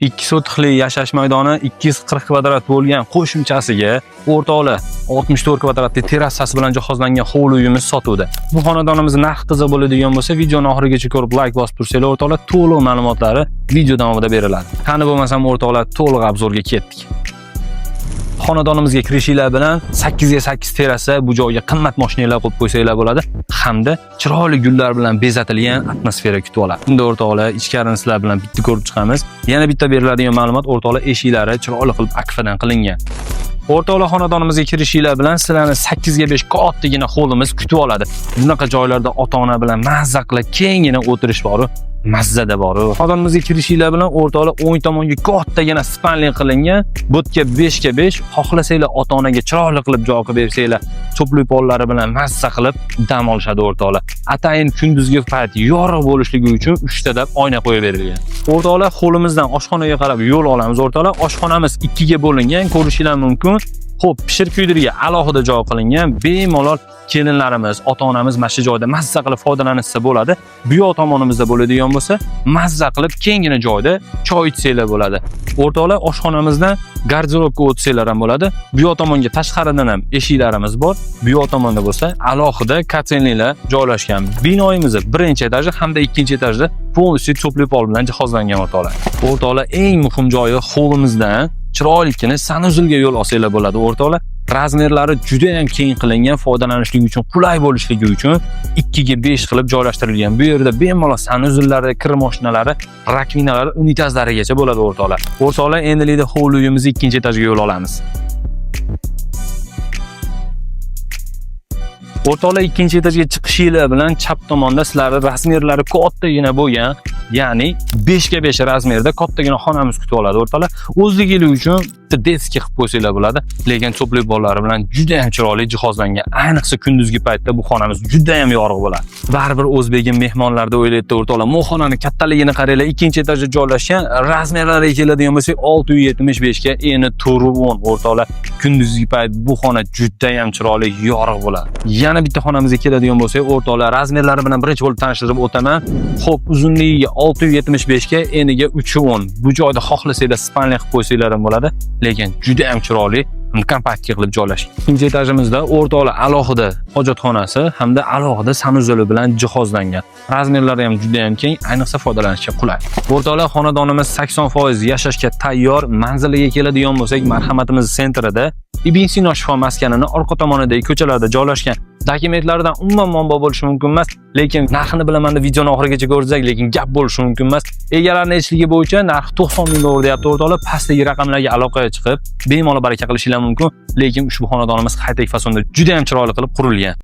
2 sotixli yashash maydoni 240 kvadrat bo'lgan qo'shimchasiga o'rtoqli 64 kvadratli terrasasi bilan jihozlangan hovli uyimiz sotuvda. Bu xonadonimizning narxi qiziq bo'ladigan bo'lsa, videoni oxirigacha ko'rib like bosib tursanglar, o'rtoqlar, to'liq ma'lumotlari video davomida beriladi. Qani bo'lmasam o'rtoqlar, to'liq obzorga ketdik. Xonadonimizga kirishinglar bilan 8 ga 8 terrasa, bu joyga qimmat mashinalar qo'yib qo'ysanglar bo'ladi, hamda chiroyli gullar bilan bezatilgan atmosfera kutib oladi. Unda o'rtoqlar, ichkarini sizlar bilan bitta ko'rib chiqamiz. Yana bitta beriladigan ma'lumot, o'rtoqlar, eshiklari chiroyli qilib akfadan qilingan. O'rtoqlar, xonadonimizga kirishinglar bilan sizlarni 8 ga 5 kattagina hovlimiz kutib oladi. Bunaqa joylarda ota-ona bilan mazza qilib kenggina o'tirish bor. Mazzada bor. Xonadonimizga kirishinglar bilan o'rtoqlar o'ng tomonga kattagina spanli qilingan, bo'tga 5 ga 5, xohlasanglar ota-onaga chiroyli qilib joy qilib bersanglar, cho'pli pollari bilan mazza qilib dam olishadi o'rtoqlar. Atayin kunduzgi payt yorug' bo'lishligi uchun 3 ta dab oyna qo'yib berilgan. O'rtoqlar, hovlimizdan oshxonaga qarab yo'l olamiz o'rtoqlar. Oshxonamiz 2 ga bo'lingan, ko'rishinglar mumkin. Xo'p, pishir-kuydirga alohida joy qilingan, bemalol kelinlarimiz, ota-onamiz mana shu joyda mazza qilib foydalanishsa bo'ladi. Bu yoq tomonimizda bo'ladigan bo'lsa, mazza qilib kengina joyda choy ichsanglar bo'ladi. O'rtoqlar, oshxonamizdan garderobga o'tsanglar ham bo'ladi. Bu yoq tomonga tashqaridan ham eshiklarimiz bor. Bu yoq tomonda bo'lsa, alohida katsenliklar joylashgan. Binoyimiz birinchi etajda hamda ikkinchi etajda полностью cho'pli pol bilan jihozlangan o'rtoqlar. O'rtoqlar, eng muhim joyi hovlimizdan chiroylikini sanuzilga yo'l olsanglar bo'ladi o'rtoqlar. Razmerlari juda ham keng qilingan, foydalanishlik uchun qulay bo'lishligi uchun 2 ga 5 qilib joylashtirilgan. Bu yerda bemalol sanuzillari, kir mashinalari, rakvinalari, unitazlarigacha bo'ladi o'rtoqlar. O'rtoqlar, endilikda hovli uyimizning 2-etajga yo'l olamiz. O'rtoqlar, 2-etajga chiqishinglar bilan chap tomonda sizlarni razmerlari kattagina bo'lgan, ya'ni 5 ga 5 razmerda kattagina xonamiz kutib oladi o'rtoqlar. O'zligingiz uchun deski qilib qo'ysanglar bo'ladi, lekin cho'pli bollari bilan juda ham chiroyli jihozlangan. Ayniqsa kunduzgi paytda bu xonamiz juda ham yorug' bo'ladi. Baribir o'zbegim mehmonlarda o'ylaydi o'rtoqlar, bu xonani kattaligini qaranglar, 2-etajda joylashgan, razmerlariga keladigan bo'lsak 675 ga eni 410 o'rtoqlar. Kunduzgi payt bu xona juda ham chiroyli, yorug' bo'ladi. Yana bitta xonamizga keladigan bo'lsak, o'rtoqlar, razmerlari bilan birinchi bo'lib tanishtirib o'taman. Xo'p, uzunligiga 675 ga, eniga 310. Bu joyda xohlasanglar spanli qilib qo'ysanglar ham bo'ladi, lekin juda ham chiroyli, kompaktga qilib joylashgan. Ikkinchi etajimizda o'rtoqlar alohida hojatxonasi hamda alohida sanuzeli bilan jihozlangan. Razmerlari ham juda ham keng, ayniqsa foydalanishga qulay. O'rtoqlar, xonadonimiz 80% yashashga tayyor. Manziliga keladigan bo'lsak, marhamatimiz sentrida Ibn Sino shifo maskanini orqa tomonidagi ko'chalarda joylashgan. Dokumentlaridan umuman muammo bo'lishi mumkin emas, lekin narxini bilaman deb videoni oxirigacha ko'rsak, lekin gap bo'lishi mumkin emas. Egalarining aytishligi bo'yicha narxi 90 ming dollar deyapti o'rtoqlar. Pastdagi raqamlarga aloqaga chiqib, bemalol baraka qilishinglar mumkin, lekin ushbu xonadonimiz high-tech fasonda juda ham chiroyli qilib qurilgan.